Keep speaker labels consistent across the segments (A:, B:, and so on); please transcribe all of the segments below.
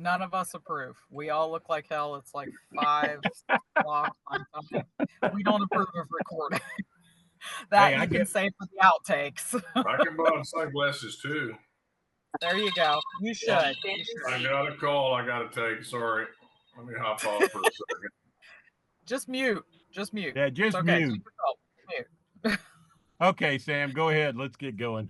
A: None of us approve. We all look like hell. It's like 5 o'clock. We don't approve of recording. That
B: Hey,
A: you can say for the outtakes.
C: I can buy sunglasses too.
A: There you go. You should. You should.
C: I got a call I got to take. Sorry. Let me hop off for a second.
A: Just mute. Just mute.
B: Yeah, just
A: okay.
B: mute.
A: Mute.
B: Okay, Sam, go ahead. Let's get going.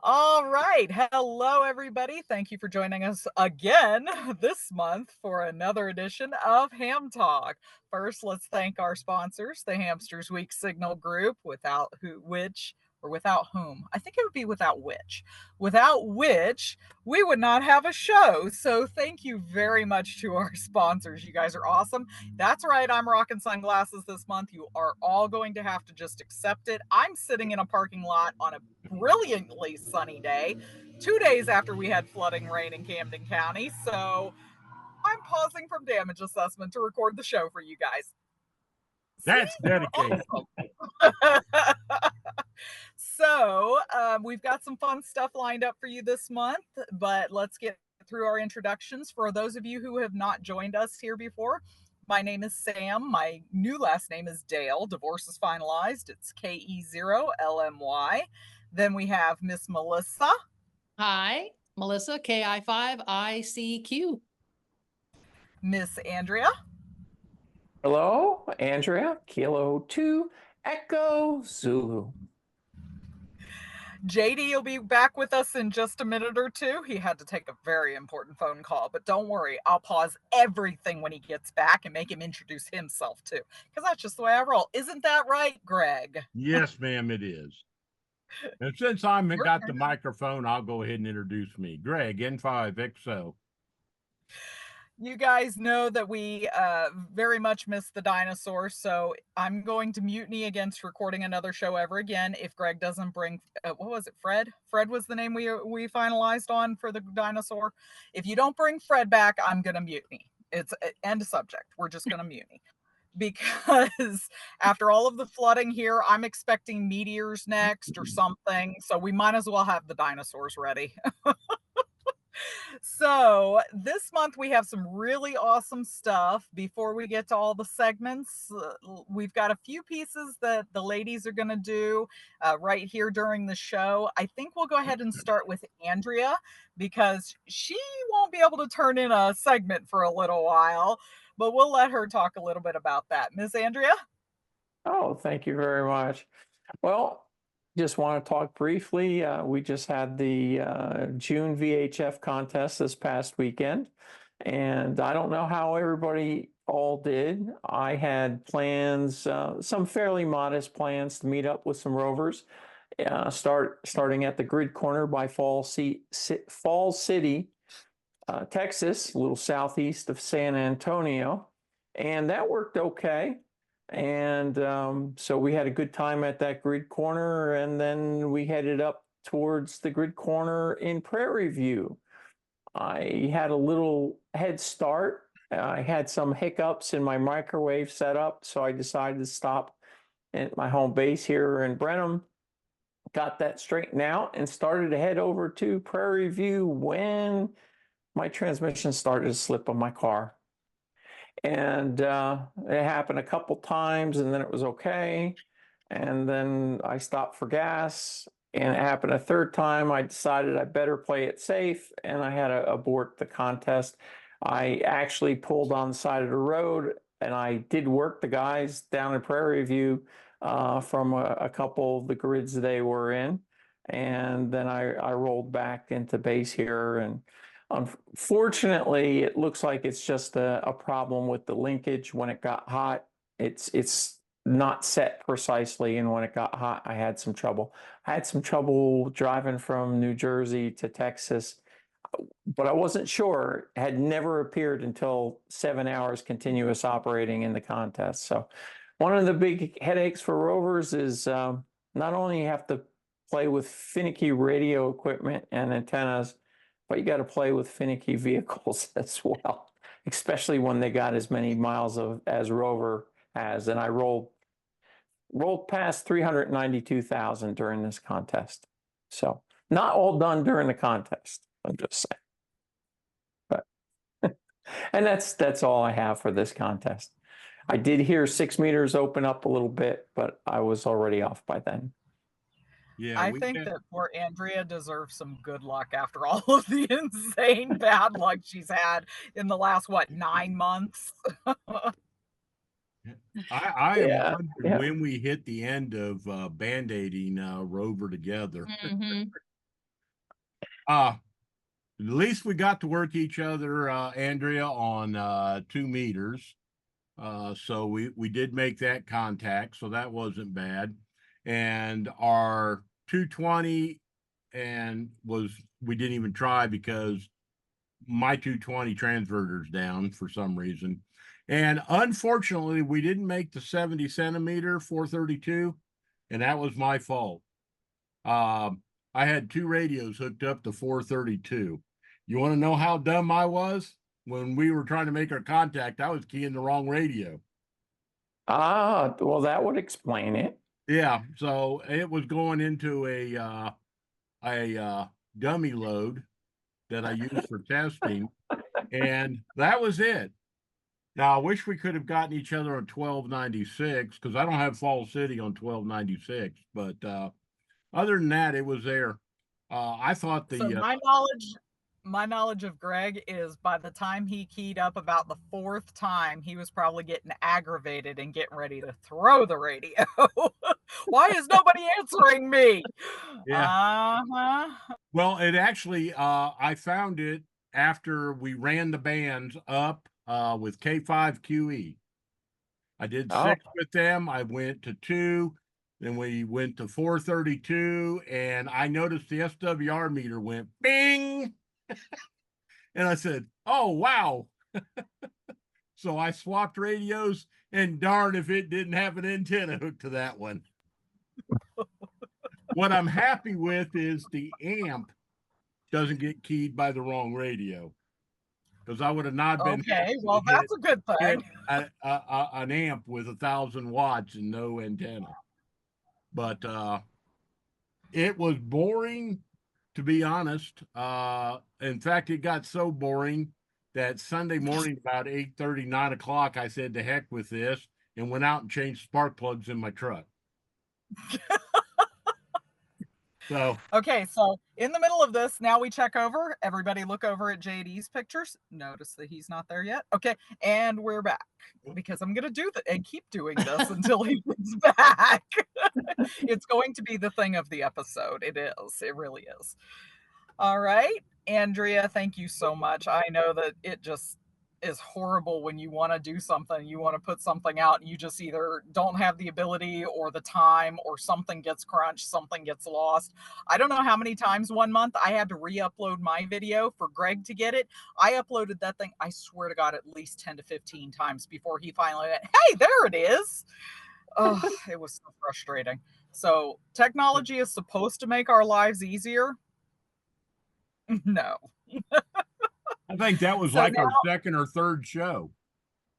A: All right. Hello, everybody. Thank you for joining us again this month for another edition of Ham Talk. First, let's thank our sponsors, the Hamsters Week Signal Group, without whom. I think it would be without which we would not have a show. So thank you very much to our sponsors. You guys are awesome. That's right. I'm rocking sunglasses this month. You are all going to have to just accept it. I'm sitting in a parking lot on a brilliantly sunny day, 2 days after we had flooding rain in Camden County. So I'm pausing from damage assessment to record the show for you guys.
B: That's dedicated.
A: Awesome. So we've got some fun stuff lined up for you this month, but let's get through our introductions. For those of you who have not joined us here before, my name is Sam. My new last name is Dale. Divorce is finalized. It's KE0LMY. Then we have Miss MLisa.
D: Hi, MLisa, KI5ICQ.
A: Miss Andrea.
E: Hello, Andrea, Kilo 2, Echo Zulu.
A: JD will be back with us in just a minute or two. He had to take a very important phone call, but don't worry, I'll pause everything when he gets back and make him introduce himself too, because that's just the way I roll. Isn't that right, Greg?
B: Yes, ma'am, it is. And since I'm got the microphone, I'll go ahead and introduce me. Greg, N5XO.
A: You guys know that we very much miss the dinosaur, so I'm going to mutiny against recording another show ever again if Greg doesn't bring, what was it, Fred? Fred was the name we finalized on for the dinosaur. If you don't bring Fred back, I'm going to mutiny. It's end of subject. We're just going to mutiny. Because after all of the flooding here, I'm expecting meteors next or something, so we might as well have the dinosaurs ready. So this month we have some really awesome stuff. Before we get to all the segments, we've got a few pieces that the ladies are going to do right here during the show. I think we'll go ahead and start with Andrea because she won't be able to turn in a segment for a little while, but we'll let her talk a little bit about that. Miss Andrea?
E: Oh, thank you very much. Well, just want to talk briefly. We just had the June VHF contest this past weekend, and I don't know how everybody all did. I had plans, some fairly modest plans to meet up with some rovers, starting at the grid corner by Falls City, Texas, a little southeast of San Antonio, and that worked okay. And so we had a good time at that grid corner, and then we headed up towards the grid corner in Prairie View. I had a little head start. I had some hiccups in my microwave setup, so I decided to stop at my home base here in Brenham, got that straightened out, and started to head over to Prairie View when my transmission started to slip on my car. And it happened a couple times, and then it was okay. And then I stopped for gas, and it happened a third time. I decided I better play it safe, and I had to abort the contest. I actually pulled on the side of the road, and I did work the guys down in Prairie View from a couple of the grids they were in. And then I rolled back into base here, and unfortunately, it looks like it's just a problem with the linkage when it got hot. It's not set precisely, and when it got hot, I had some trouble. I had some trouble driving from New Jersey to Texas, but I wasn't sure. It had never appeared until 7 hours continuous operating in the contest. So one of the big headaches for rovers is not only you have to play with finicky radio equipment and antennas, but you got to play with finicky vehicles as well, especially when they got as many miles as Rover has. And I rolled past 392,000 during this contest. So not all done during the contest, I'm just saying. And that's all I have for this contest. I did hear 6 meters open up a little bit, but I was already off by then.
B: Yeah,
A: I think that poor Andrea deserves some good luck after all of the insane bad luck she's had in the last, what, 9 months?
B: I am
E: Yeah,
B: wondering
E: yeah.
B: when we hit the end of band-aiding Rover together. At least we got to work each other, Andrea, on 2 meters. So we did make that contact, so that wasn't bad. And our 220 we didn't even try because my 220 transverter's down for some reason. And unfortunately, we didn't make the 70 centimeter 432, and that was my fault. I had 2 radios hooked up to 432. You want to know how dumb I was? When we were trying to make our contact, I was keying the wrong radio.
E: Ah, well, that would explain it.
B: Yeah, so it was going into a dummy load that I use for testing, and that was it. Now I wish we could have gotten each other on 1296 because I don't have Falls City on 1296, but other than that, it was there. I thought
A: So my knowledge of Greg is by the time he keyed up about the 4th time, he was probably getting aggravated and getting ready to throw the radio. Why is nobody answering me?
B: Yeah.
A: Uh-huh.
B: Well, it actually, I found it after we ran the bands up with K5QE. I did 6 with them. I went to 2, then we went to 432, and I noticed the SWR meter went bing. And I said, oh, wow. So I swapped radios, and darn if it didn't have an antenna hooked to that one. What I'm happy with is the amp doesn't get keyed by the wrong radio, because I would have not been
A: okay. Well, that's a good thing.
B: an amp with 1,000 watts and no antenna. But it was boring, to be honest. In fact, it got so boring that Sunday morning about 8:30, 9 o'clock, I said, to heck with this, and went out and changed spark plugs in my truck. So
A: okay, so in the middle of this, now we check over. Everybody look over at JD's pictures. Notice that he's not there yet. Okay, and we're back because I'm gonna do that and keep doing this until he gets back. It's going to be the thing of the episode. It is. It really is. All right, Andrea, thank you so much. I know that it just is horrible when you want to do something, you want to put something out, and you just either don't have the ability or the time, or something gets crunched, something gets lost. I don't know how many times one month I had to re-upload my video for Greg to get it. I uploaded that thing, I swear to God, at least 10 to 15 times before he finally went, hey, there it is. Oh, it was so frustrating. So technology is supposed to make our lives easier. No.
B: I think that was
A: So
B: like
A: now,
B: our 2nd or 3rd show.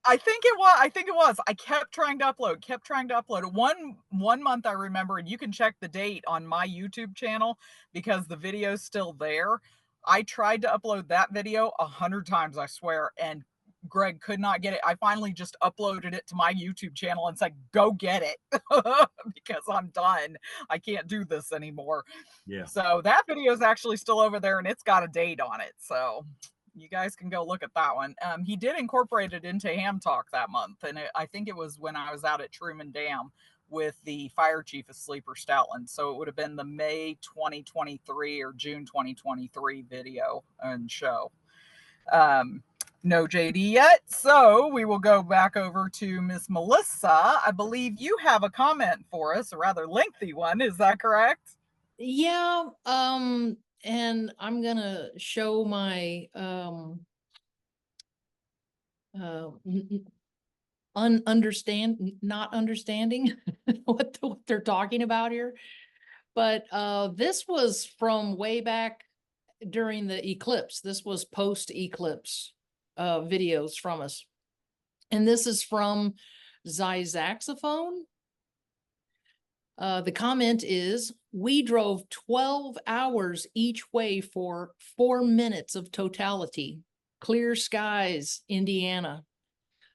A: I think it was. I kept trying to upload it. One month I remember, and you can check the date on my YouTube channel because the video's still there. I tried to upload that video 100 times, I swear, and Greg could not get it. I finally just uploaded it to my YouTube channel and said, go get it because I'm done. I can't do this anymore.
B: Yeah.
A: So that video is actually still over there and it's got a date on it. So you guys can go look at that one. He did incorporate it into Ham Talk that month. And I think it was when I was out at Truman Dam with the fire chief of Sleeper Stoutland. So it would have been the May 2023 or June 2023 video and show. No JD yet. So we will go back over to Miss MLisa. I believe you have a comment for us, a rather lengthy one. Is that correct?
D: Yeah. And I'm gonna show my not understanding what they're talking about here. But this was from way back during the eclipse. This was post-eclipse videos from us. And this is from Zyzaxophone. The comment is, we drove 12 hours each way for 4 minutes of totality. Clear Skies, Indiana.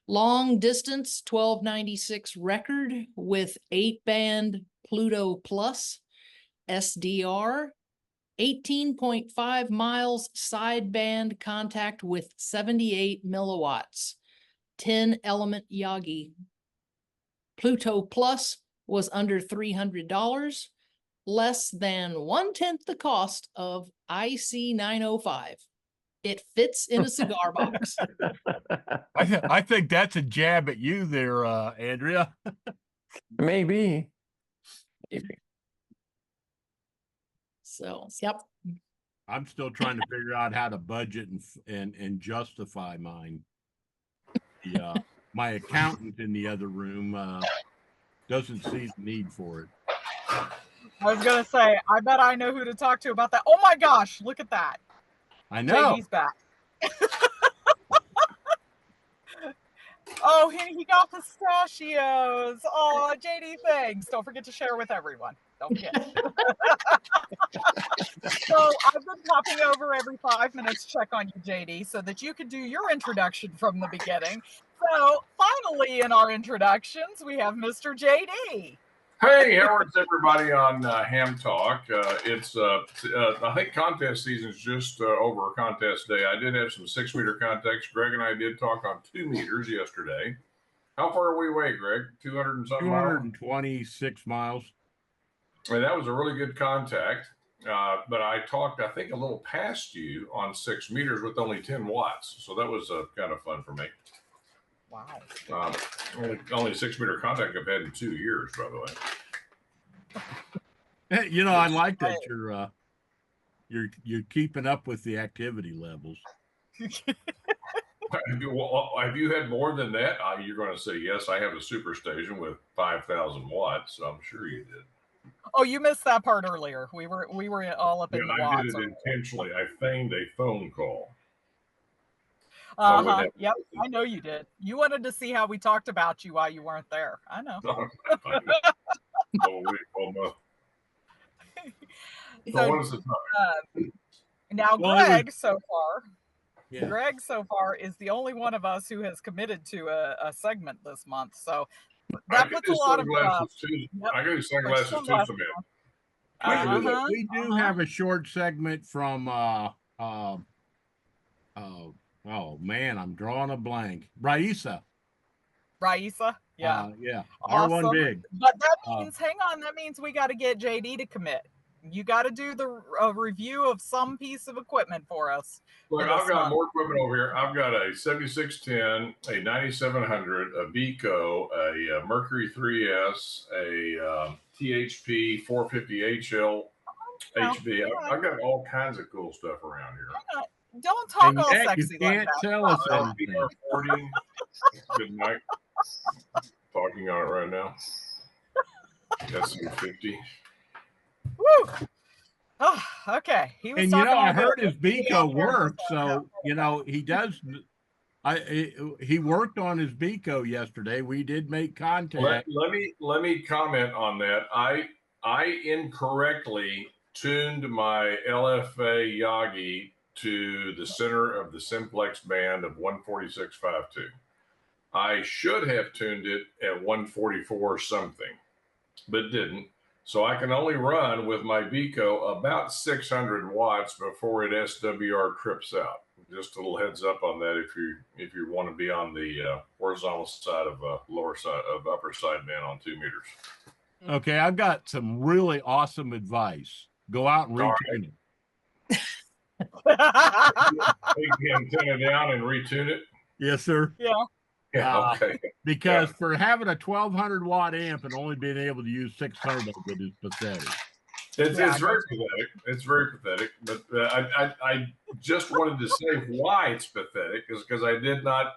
D: Long distance 1296 record with 8-band Pluto Plus, SDR, 18.5 miles sideband contact with 78 milliwatts, 10 element Yagi. Pluto Plus was under $300, less than 1/10 the cost of IC905. It fits in a cigar box.
B: I think that's a jab at you there, Andrea.
E: Maybe.
D: So, yep.
B: I'm still trying to figure out how to budget and justify mine. The my accountant in the other room doesn't see the need for it.
A: I was gonna say, I bet I know who to talk to about that. Oh my gosh, look at that.
B: I know.
A: JD's back. Oh, he got pistachios. Oh, JD, thanks. Don't forget to share with everyone. Don't forget. So I've been popping over every 5 minutes to check on you, JD, so that you could do your introduction from the beginning. So finally in our introductions, we have Mr. JD.
C: Hey, how is everybody on Ham Talk? It's I think contest season's just over contest day. I did have some 6-meter contacts. Greg and I did talk on 2 meters yesterday. How far are we away, Greg? 200 and something miles?
B: 226 miles.
C: And that was a really good contact. But I talked, I think, a little past you on 6 meters with only 10 watts. So that was kind of fun for me.
A: Wow.
C: Only 6-meter contact I've had in 2 years, by the way.
B: Hey, you know, I like that you're keeping up with the activity levels.
C: Have you had more than that? You're going to say, yes, I have a super station with 5,000 watts. So I'm sure you did.
A: Oh, you missed that part earlier. We were all up in the
C: I
A: watts.
C: did it intentionally. I feigned a phone call.
A: Yep, I know you did. You wanted to see how we talked about you while you weren't there. I know. So, now Greg so far is the only one of us who has committed to a segment this month. So that puts a lot of
C: I got sunglasses too.
B: We do have a short segment from oh man, I'm drawing a blank. Raisa,
A: yeah.
B: awesome. R1BIG.
A: But that means, hang on, that means we got to get JD to commit. You got to do the review of some piece of equipment for us.
C: Look, I've got more equipment over here. I've got a 7610, a 9700, a Beco, a Mercury 3S, a THP 450 HL HB. I've got all kinds of cool stuff around here.
A: Don't talk all sexy.
B: You can't tell us anything.
C: Good night. Talking on it right now. SU50.
A: Woo! Oh, okay.
B: And you know, I heard his Beco worked, so you know he does. He worked on his Beco yesterday. We did make contact.
C: Let me comment on that. I incorrectly tuned my LFA YAGI to the center of the simplex band of 146.52. I should have tuned it at 144 something, but didn't. So I can only run with my Beco about 600 watts before it SWR trips out. Just a little heads up on that if you want to be on the horizontal side of lower side of upper sideband on 2 meters.
B: Okay, I've got some really awesome advice. Go out and retune it.
C: Take the antenna down and retune it.
B: Yes, sir.
C: Yeah, okay.
B: Because for having a 1200 watt amp and only being able to use 600 of it is pathetic.
C: It's very pathetic. It's very pathetic. But I just wanted to say why it's pathetic is because I did not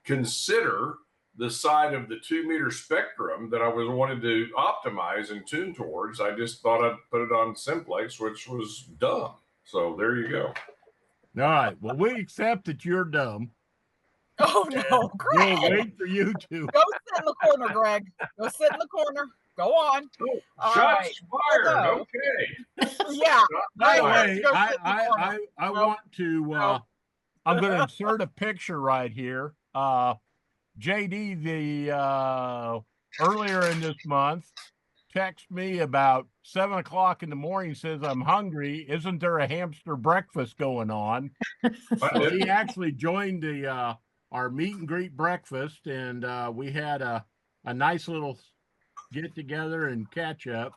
C: consider the side of the 2 meter spectrum that I was wanted to optimize and tune towards. I just thought I'd put it on simplex, which was dumb. So there you go.
B: All right. Well, we accept that you're dumb.
A: Oh no, Greg!
B: We'll wait for you to
A: go sit in the corner, Greg. Go sit in the corner. Go on.
C: Shots fired. Okay.
A: Yeah.
B: By the way, I want to I'm going to insert a picture right here. JD, earlier in this month, text me about 7 o'clock in the morning, says, I'm hungry. Isn't there a hamster breakfast going on? So he actually joined our meet and greet breakfast, and we had a nice little get together and catch up.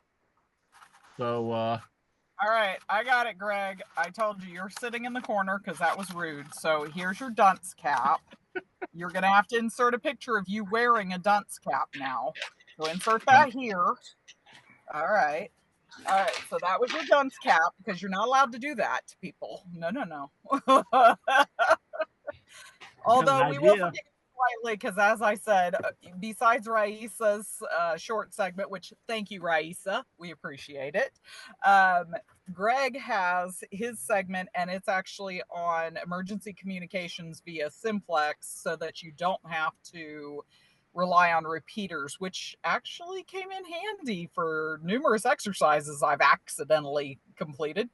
B: So,
A: all right, I got it, Greg. I told you you're sitting in the corner because that was rude. So here's your dunce cap. You're going to have to insert a picture of you wearing a dunce cap now. So insert that here. All right. All right. So that was your dunce cap because you're not allowed to do that to people. No, no, no. Although we will forgive slightly because, as I said, besides Raisa's short segment, which thank you, Raisa, we appreciate it. Greg has his segment, and it's actually on emergency communications via simplex, so that you don't have to rely on repeaters, which actually came in handy for numerous exercises I've accidentally completed.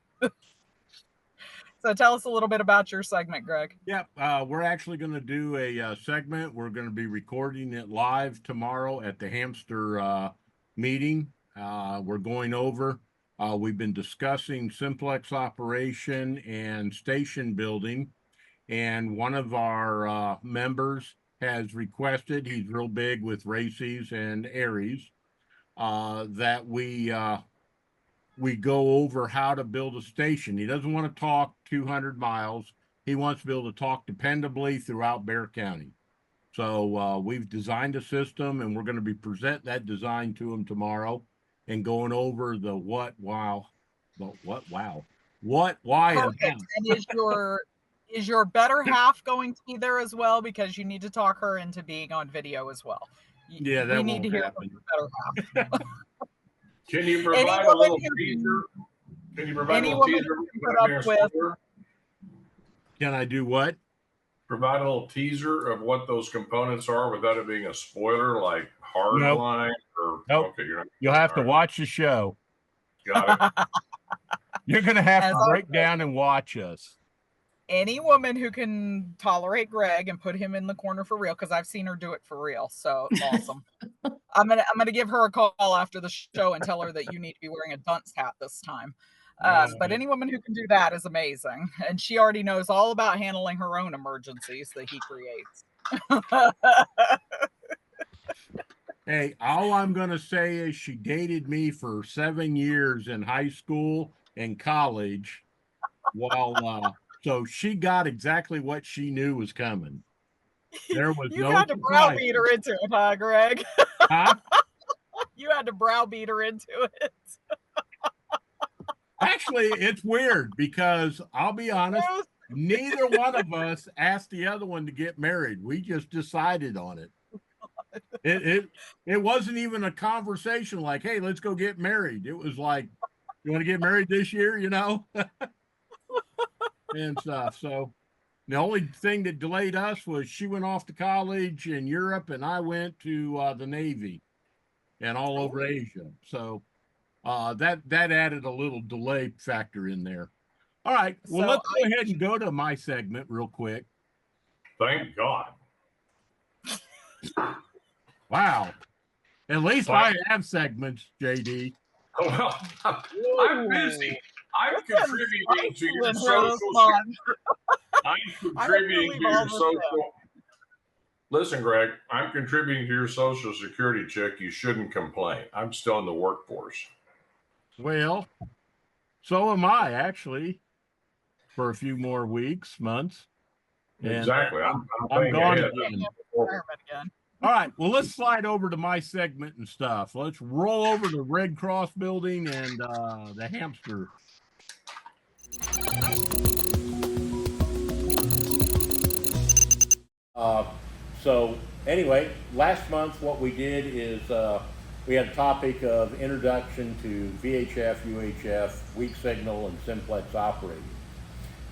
A: So tell us a little bit about your segment, Greg.
B: Yeah, we're actually going to do a segment. We're going to be recording it live tomorrow at the hamster meeting. We're going over, we've been discussing simplex operation and station building. And one of our members has requested, he's real big with Raisa and ARRLs, that we go over how to build a station. He doesn't want to talk 200 miles. He wants to be able to talk dependably throughout Bexar County. So we've designed a system, and we're going to be present that design to him tomorrow and going over the what, why,
A: Perfect. And is your better half going to be there as well? Because you need to talk her into being on video as well.
B: Yeah, that
A: we need to hear
B: happen.
A: from your better half.
C: Can you provide a little teaser? Can you provide a little teaser?
B: Can I do what?
C: Provide a little teaser of what those components are without it being a spoiler, like hard line or
B: okay. You'll have to watch the show.
C: Got it.
B: You're going to have to break down and watch us.
A: Any woman who can tolerate Greg and put him in the corner for real, because I've seen her do it for real. So awesome. I'm gonna give her a call after the show and tell her that you need to be wearing a dunce hat this time. But any woman who can do that is amazing, and she already knows all about handling her own emergencies that he creates.
B: Hey, all I'm gonna say is she dated me for 7 years in high school and college, while so she got exactly what she knew was coming. There was
A: you had to browbeat her into it, huh, Greg?
B: Huh?
A: You had to browbeat her into it.
B: Actually, it's weird because I'll be honest, neither one of us asked the other one to get married. We just decided on it. It wasn't even a conversation like, hey, let's go get married. It was like, you want to get married this year, you know? And stuff. So the only thing that delayed us was she went off to college in Europe and I went to the Navy and all over Asia. So that added a little delay factor in there. All right. Well, let's go ahead and go to my segment real quick.
C: Thank God.
B: Wow. At least I have segments, JD.
C: Well, I'm busy. I'm contributing to your social. I'm contributing to your social. Listen, Greg, I'm contributing to your social security check. You shouldn't complain. I'm still in the workforce.
B: Well, so am I actually for a few more weeks, months.
C: Exactly. I'm
B: gone again. All right. Well, let's slide over to my segment and stuff. Let's roll over to Red Cross building and the hamster. So anyway, last month what we did is we had a topic of introduction to VHF, UHF, weak signal, and simplex operating.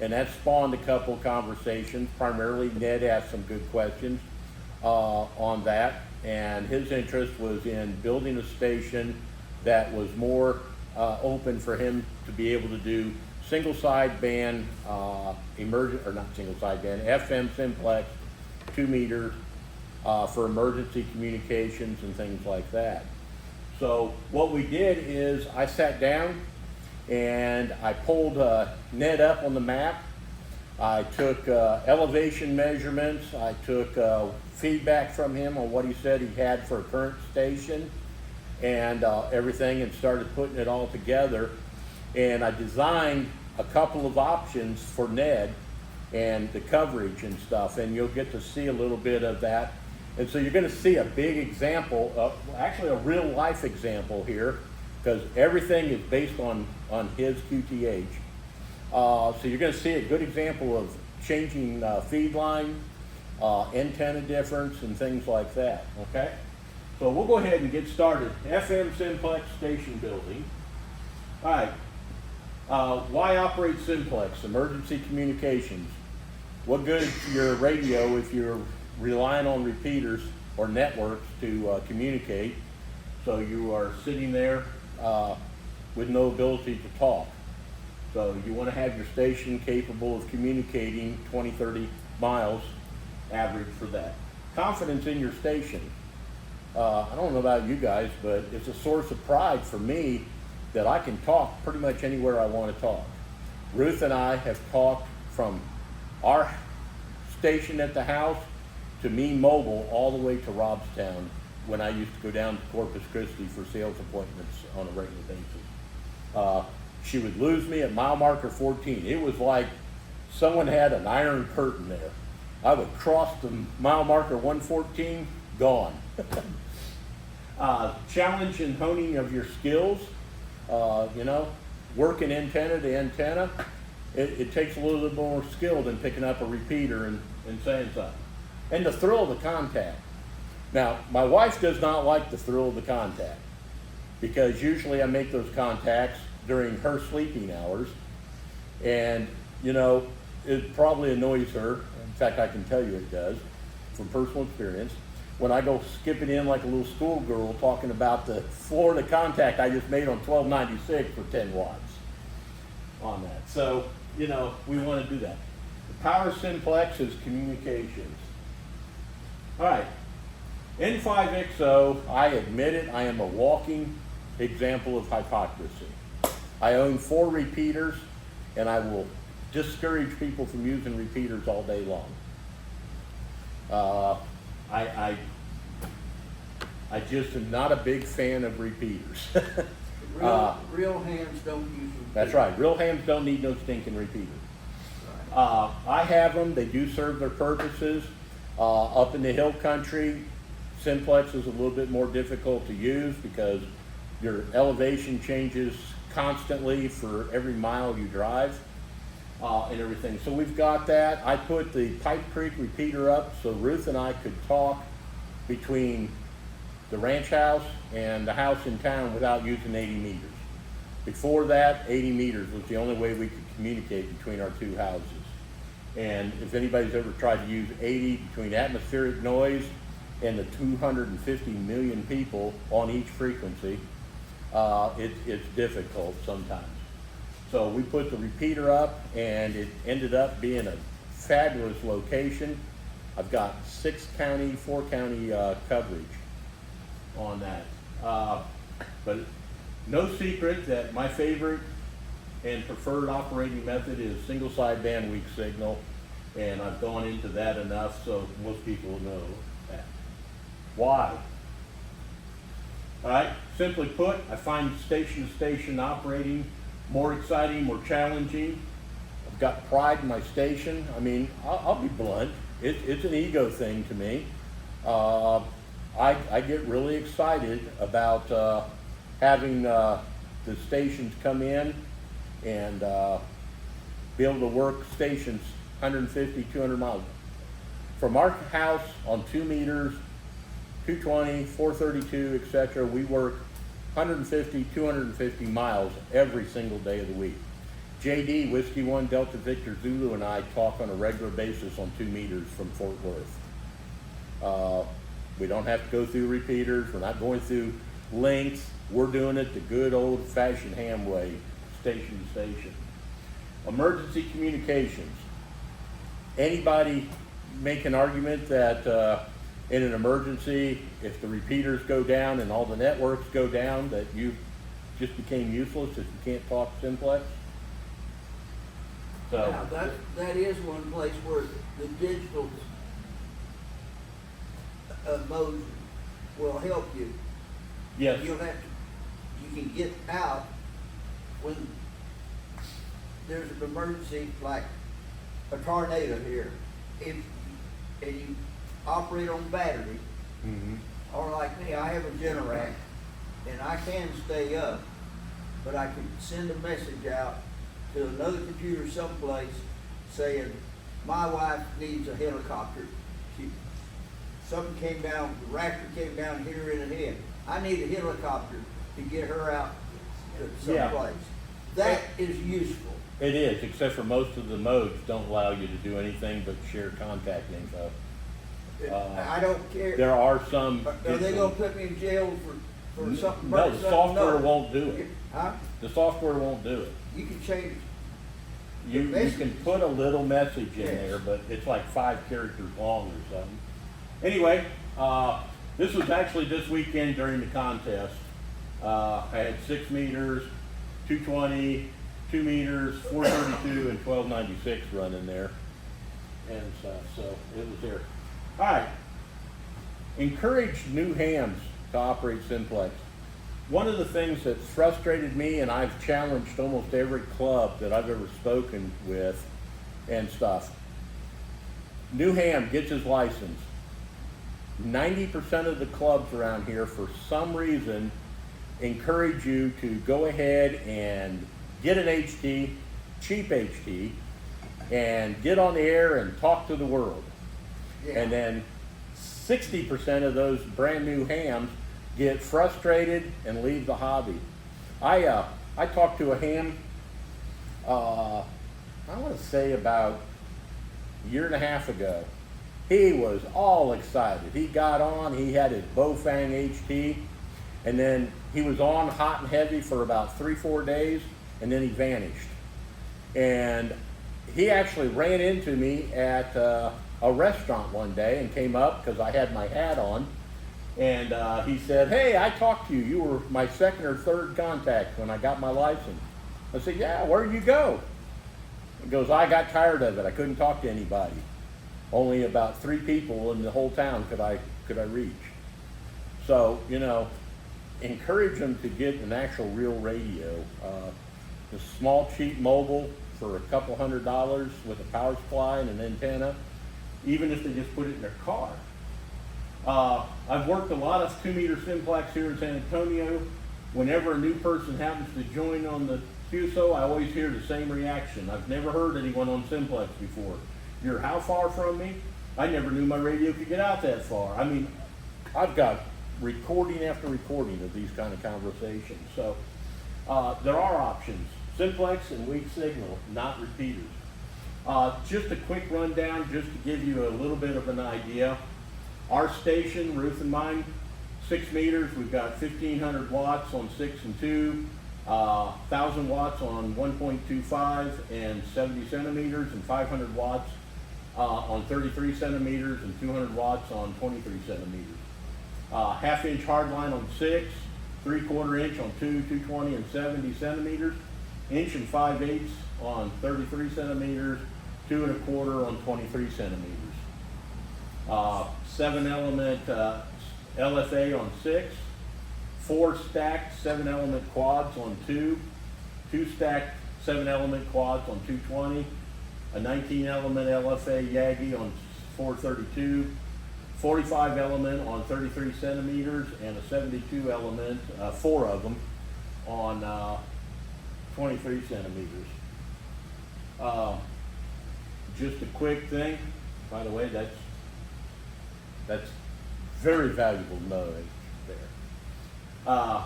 B: And that spawned a couple conversations. Primarily, Ned asked some good questions on that. And his interest was in building a station that was more open for him to be able to do single sideband emergent, or not single sideband, FM simplex, 2 meters for emergency communications and things like that. So what we did is I sat down and I pulled Ned up on the map. I took elevation measurements. I took feedback from him on what he said he had for a current station and everything, and started putting it all together. And I designed a couple of options for Ned and the coverage and stuff, and you'll get to see a little bit of that. And so you're going to see a big example, actually a real life example here, because everything is based on his QTH. So you're going to see a good example of changing feed line, antenna difference, and things like that, okay? So we'll go ahead and get started. FM simplex station building. All right. Why operate simplex? Emergency communications. What good is your radio if you're relying on repeaters or networks to communicate? So you are sitting there with no ability to talk. So you want to have your station capable of communicating 20, 30 miles average for that. Confidence in your station. I don't know about you guys, but it's a source of pride for me that I can talk pretty much anywhere I want to talk. Ruth and I have talked from our station at the house to me mobile all the way to Robstown when I used to go down to Corpus Christi for sales appointments on a regular basis. She would lose me at mile marker 14. It was like someone had an iron curtain there. I would cross the mile marker 114, gone. Challenge and honing of your skills. You know, working antenna to antenna, it takes a little bit more skill than picking up a repeater and saying something. And the thrill of the contact. Now, my wife does not like the thrill of the contact, because usually I make those contacts during her sleeping hours, and you know, it probably annoys her. In fact, I can tell you it does from personal experience. When I go skipping in like a little schoolgirl talking about the Florida contact I just made on 1296 for 10 watts on that. So, you know, we want to do that. The power simplex is communications. All right, N5XO, I admit it, I am a walking example of hypocrisy. I own 4 repeaters, and I will discourage people from using repeaters all day long. I just am not a big fan of repeaters.
F: Real hams don't use repeaters.
B: That's right. Real hams don't need no stinking repeaters.
F: Right.
B: I have them. They do serve their purposes. Up in the hill country, simplex is a little bit more difficult to use because your elevation changes constantly for every mile you drive and everything. So we've got that. I put the Pipe Creek repeater up so Ruth and I could talk between the ranch house and the house in town without using 80 meters. Before that, 80 meters was the only way we could communicate between our 2 houses. And if anybody's ever tried to use 80 between atmospheric noise and the 250 million people on each frequency, it's difficult sometimes. So we put the repeater up, and it ended up being a fabulous location. I've got 6 county, 4 county coverage on that. But no secret that my favorite and preferred operating method is single sideband weak signal, and I've gone into that enough so most people know that. Why? All right, simply put, I find station-to-station operating more exciting, more challenging. I've got pride in my station. I mean, I'll be blunt. It's an ego thing to me. I get really excited about having the stations come in and be able to work stations 150, 200 miles. From our house on 2 meters, 220, 432, etc., we work 150, 250 miles every single day of the week. JD, Whiskey 1, Delta Victor Zulu, and I talk on a regular basis on 2 meters from Fort Worth. We don't have to go through repeaters. We're not going through links. We're doing it the good old-fashioned ham way, station to station. Emergency communications. Anybody make an argument that in an emergency, if the repeaters go down and all the networks go down, that you just became useless if you can't talk simplex? So
F: Now, that is one place where the digital mode will help you.
B: yes,
F: You can get out when there's an emergency, like a tornado here. And you operate on battery, or like me, I have a Generac, and I can stay up, but I can send a message out to another computer someplace saying, my wife needs a helicopter. Something came down, the rafter came down here in the head. I need a helicopter to get her out to someplace. That is useful.
B: it is, except for most of the modes don't allow you to do anything but share contact info.
F: I don't care.
B: There are some.
F: Are they gonna put me in jail for something?
B: No, the software
F: No.
B: won't do it.
F: Huh?
B: The software won't do it.
F: You can change.
B: You can put a little message in
F: Yes.
B: there, but it's like 5 characters long or something. Anyway, this was actually this weekend during the contest. I had 6 meters, 220, 2 meters, 432, and 1296 running there and stuff, so it was there. All right, encourage new hams to operate simplex. One of the things that frustrated me, and I've challenged almost every club that I've ever spoken with and stuff, new ham gets his license. 90% of the clubs around here, for some reason, encourage you to go ahead and get an HT, cheap HT, and get on the air and talk to the world.
F: Yeah.
B: And then 60% of those brand new hams get frustrated and leave the hobby. I talked to a ham, I want to say about a year and a half ago. He was all excited. He got on, he had his Bofang HT, and then he was on hot and heavy for about 3-4 days, and then he vanished. And he actually ran into me at a restaurant one day and came up because I had my hat on. And he said, hey, I talked to you. You were my 2nd or 3rd contact when I got my license. I said, yeah, where'd you go? He goes, I got tired of it. I couldn't talk to anybody. Only about 3 people in the whole town could I reach. So, you know, encourage them to get an actual real radio. The small, cheap mobile for a couple $100 with a power supply and an antenna, even if they just put it in their car. I've worked a lot of 2-meter simplex here in San Antonio. Whenever a new person happens to join on the QSO, I always hear the same reaction. I've never heard anyone on simplex before. You're how far from me? I never knew my radio could get out that far. I mean, I've got recording after recording of these kind of conversations. So there are options. Simplex and weak signal, not repeaters. Just a quick rundown, just to give you a little bit of an idea. Our station, Ruth and mine, 6 meters, we've got 1,500 watts on 6 and 2, 1,000 watts on 1.25 and 70 centimeters, and 500 watts on 33 centimeters, and 200 watts on 23 centimeters. Half-inch hardline on 6, 3/4 inch on 2, 220 and 70 centimeters, inch and 5/8 on 33 centimeters, 2 1/4 on 23 centimeters. 7-element LFA on 6, 4 stacked 7-element quads on 2, 2 stacked 7-element quads on 220, a 19-element LFA YAGI on 432, 45-element on 33 centimeters, and a 72-element, 4 of them, on 23 centimeters. Just a quick thing, by the way, that's very valuable to know there.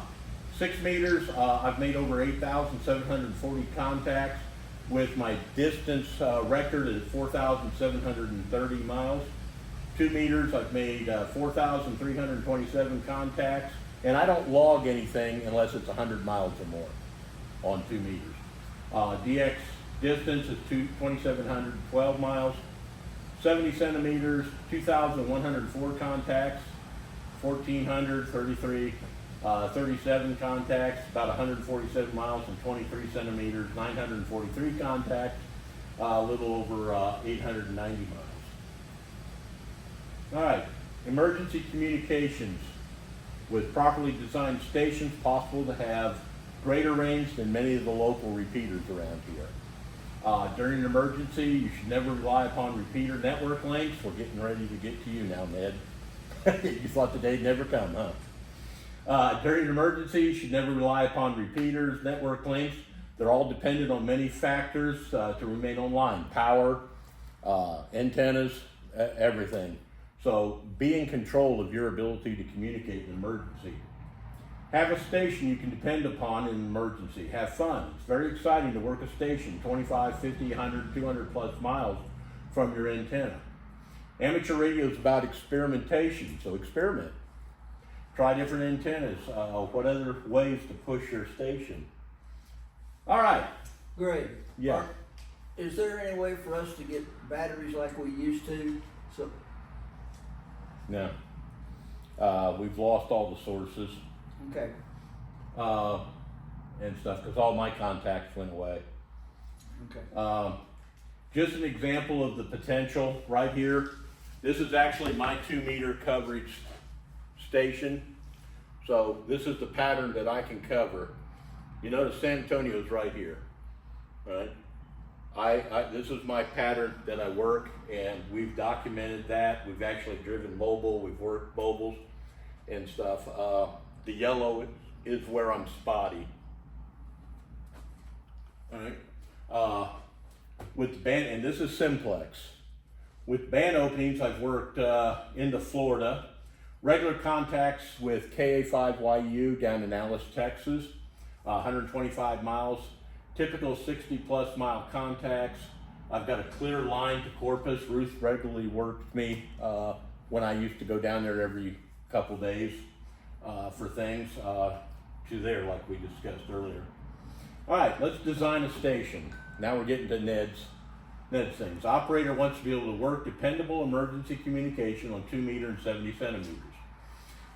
B: 6 meters, I've made over 8,740 contacts with my distance record at 4,730 miles. 2 meters, I've made 4,327 contacts, and I don't log anything unless it's 100 miles or more on 2 meters. Distance is 2,712 miles. 70 centimeters, 2,104 contacts. 1,433, 37 contacts, about 147 miles and 23 centimeters, 943 contacts, a little over 890 miles. All right, emergency communications. With properly designed stations, possible to have greater range than many of the local repeaters around here. During an emergency, you should never rely upon repeater network links. We're getting ready to get to you now, Ned. You thought the day'd never come, huh? During an emergency, you should never rely upon repeaters, network links. They're all dependent on many factors to remain online. Power, antennas, everything. So be in control of your ability to communicate in an emergency. Have a station you can depend upon in an emergency. Have fun. It's very exciting to work a station 25, 50, 100, 200 plus miles from your antenna. Amateur radio is about experimentation, so experiment. Try different antennas. What other ways to push your station? All right.
F: Great.
B: Yeah.
F: Is there any way for us to get batteries like we used to? So
B: No. We've lost all the sources
F: okay.
B: and stuff because all my contacts went away.
F: Okay.
B: Just an example of the potential right here. This is actually my 2-meter coverage station. So this is the pattern that I can cover. You notice San Antonio's right here, right? This is my pattern that I work, and we've documented that. We've actually driven mobile, we've worked mobiles and stuff. The yellow is where I'm spotty. All right. With the band, and this is simplex. With band openings, I've worked into Florida. Regular contacts with KA5YU down in Alice, Texas, 125 miles. Typical 60 plus mile contacts. I've got a clear line to Corpus. Ruth regularly worked me when I used to go down there every couple days for things to there like we discussed earlier. All right, let's design a station. Now we're getting to Ned's things. Operator wants to be able to work dependable emergency communication on 2 meter and 70 centimeters.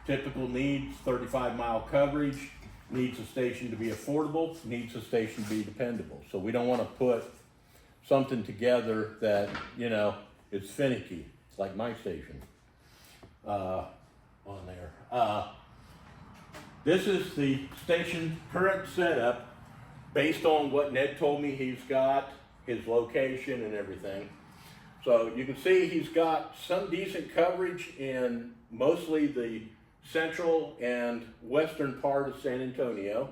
B: Typical needs, 35-mile coverage, needs a station to be affordable, needs a station to be dependable. So we don't want to put something together that, you know, it's finicky, like my station on there. This is the station current setup based on what Ned told me he's got, his location and everything. So you can see he's got some decent coverage in mostly the central and western part of San Antonio.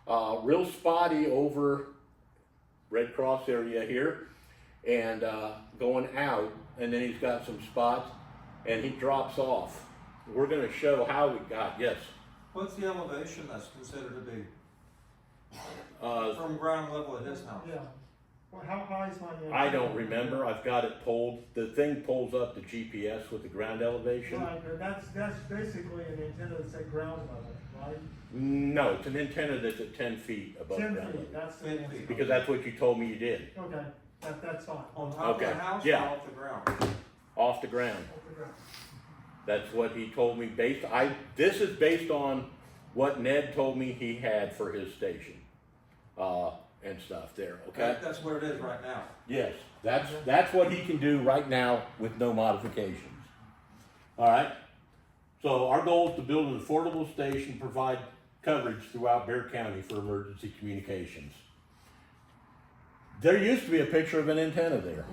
B: Real spotty over Red Cross area here and going out, and then he's got some spots and he drops off. We're going to show how we got, yes.
G: What's the elevation that's considered to be? From ground level at his house?
H: Yeah. Well, how high is my antenna?
B: I don't remember. I've got it pulled. The thing pulls up the GPS with the ground elevation.
H: Right, but that's basically an antenna that's at ground level, right?
B: No, it's an antenna that's at 10 feet above
H: 10
B: ground
H: feet,
B: level.
H: that's the
G: 10
H: antenna.
G: feet.
B: Because that's what you told me you did.
H: Okay, that's fine.
G: On top
B: Okay,
G: of the house
B: yeah.
G: or off the ground?
B: Off the ground.
H: Off the ground.
B: That's what he told me this is based on what Ned told me he had for his station. And stuff there, okay?
G: That's where it is right now.
B: Yes, that's what he can do right now with no modifications. All right? So our goal is to build an affordable station, provide coverage throughout Bexar County for emergency communications. There used to be a picture of an antenna there.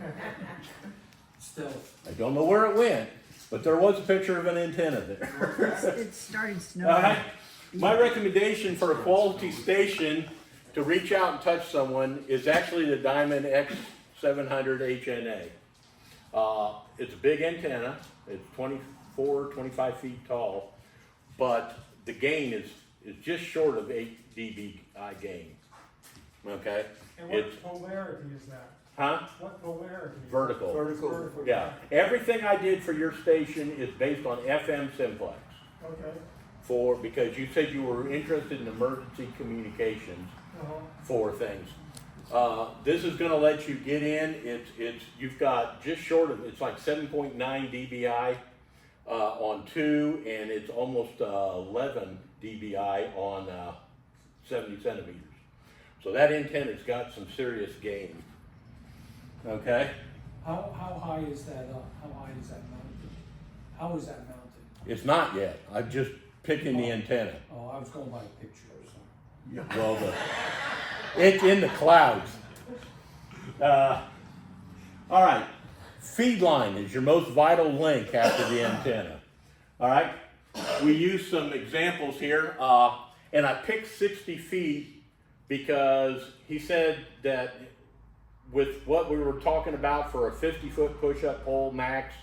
G: Still.
B: I don't know where it went, but there was a picture of an antenna there.
I: It started snowing.
B: All right? My recommendation for a quality station to reach out and touch someone is actually the Diamond X700 HNA. It's a big antenna. It's 24, 25 feet tall, but the gain is just short of 8 dBi gain. Okay?
H: And what polarity is that?
B: Huh?
H: What polarity?
B: Vertical.
F: Vertical.
B: Yeah. Everything I did for your station is based on FM simplex.
H: Okay.
B: Because you said you were interested in emergency communications for things. This is going to let you get in. You've got just short of, it's like 7.9 dBi on 2, and it's almost 11 dBi on 70 centimeters. So that antenna's got some serious gain. Okay.
H: How high is that up? How high is that mounted? How is that mounted?
B: It's not yet. I'm just picking the antenna.
H: Oh, I was going by a picture or something.
B: Well, it's in the clouds. All right. Feed line is your most vital link after the antenna. All right. We use some examples here, and I picked 60 feet because he said that with what we were talking about for a 50-foot push-up pole max,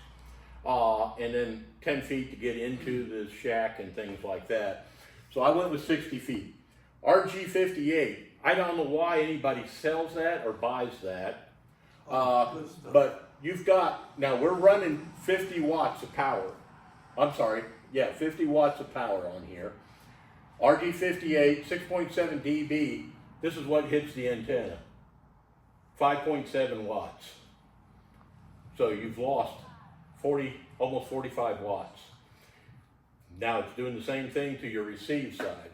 B: and then 10 feet to get into the shack and things like that. So I went with 60 feet. RG58, I don't know why anybody sells that or buys that, but you've got, now we're running 50 watts of power. I'm sorry, yeah, 50 watts of power on here. RG58, 6.7 dB, this is what hits the antenna. 5.7 watts. So you've lost almost 45 watts. Now it's doing the same thing to your receive side.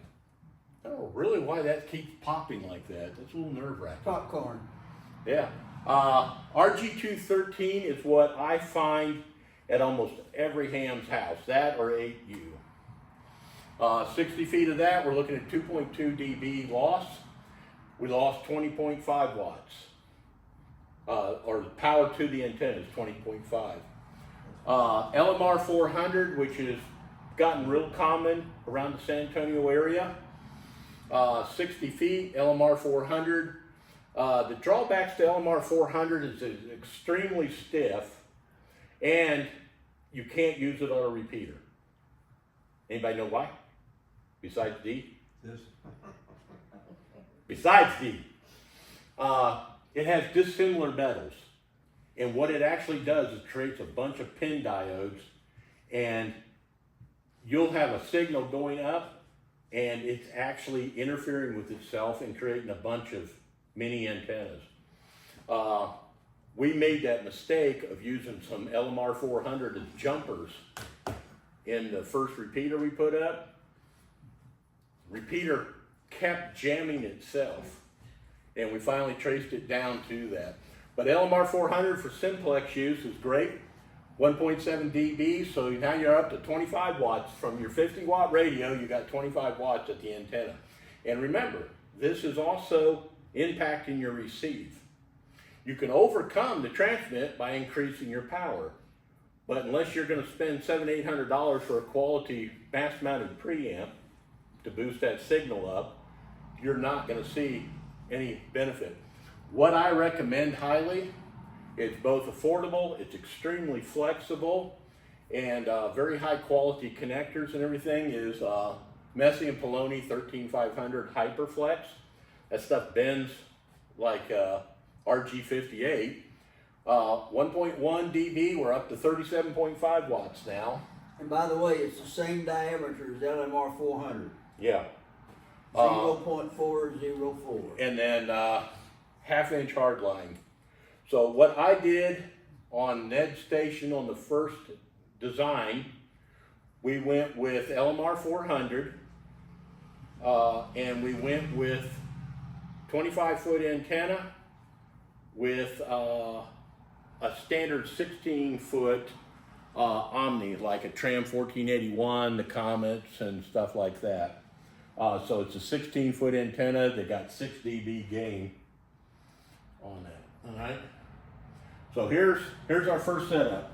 B: I don't know really why that keeps popping like that. That's a little nerve-wracking.
F: Popcorn.
B: Yeah. RG213 is what I find at almost every ham's house, that or 8U. 60 feet of that, we're looking at 2.2 dB loss. We lost 20.5 watts. Or the power to the antenna is 20.5. LMR 400, which has gotten real common around the San Antonio area. 60 feet, LMR 400. The drawbacks to LMR 400 is it's extremely stiff, and you can't use it on a repeater. Anybody know why? Besides D?
G: Yes.
B: Besides D. It has dissimilar metals. And what it actually does is creates a bunch of pin diodes, and you'll have a signal going up, and it's actually interfering with itself and creating a bunch of mini antennas. We made that mistake of using some LMR 400 as jumpers in the first repeater we put up. Repeater kept jamming itself, and we finally traced it down to that. But LMR 400 for simplex use is great. 1.7 dB, so now you're up to 25 watts. From your 50 watt radio, you got 25 watts at the antenna. And remember, this is also impacting your receive. You can overcome the transmit by increasing your power. But unless you're gonna spend $700, $800 for a quality mass mounted preamp to boost that signal up, you're not gonna see any benefit. What I recommend highly, it's both affordable, it's extremely flexible, and very high quality connectors and everything is Messi and Poloni 13500 Hyperflex. That stuff bends like RG58. 1.1 dB, we're up to 37.5 watts now.
F: And by the way, it's the same diameter as LMR 400.
B: Yeah.
F: 0.404.
B: And then half-inch hard line. So what I did on Ned's station on the first design, we went with LMR 400, and we went with 25-foot antenna with a standard 16-foot Omni, like a Tram 1481, the Comets, and stuff like that. So it's a 16-foot antenna that got 6 dB gain on that. All right. So here's our first setup.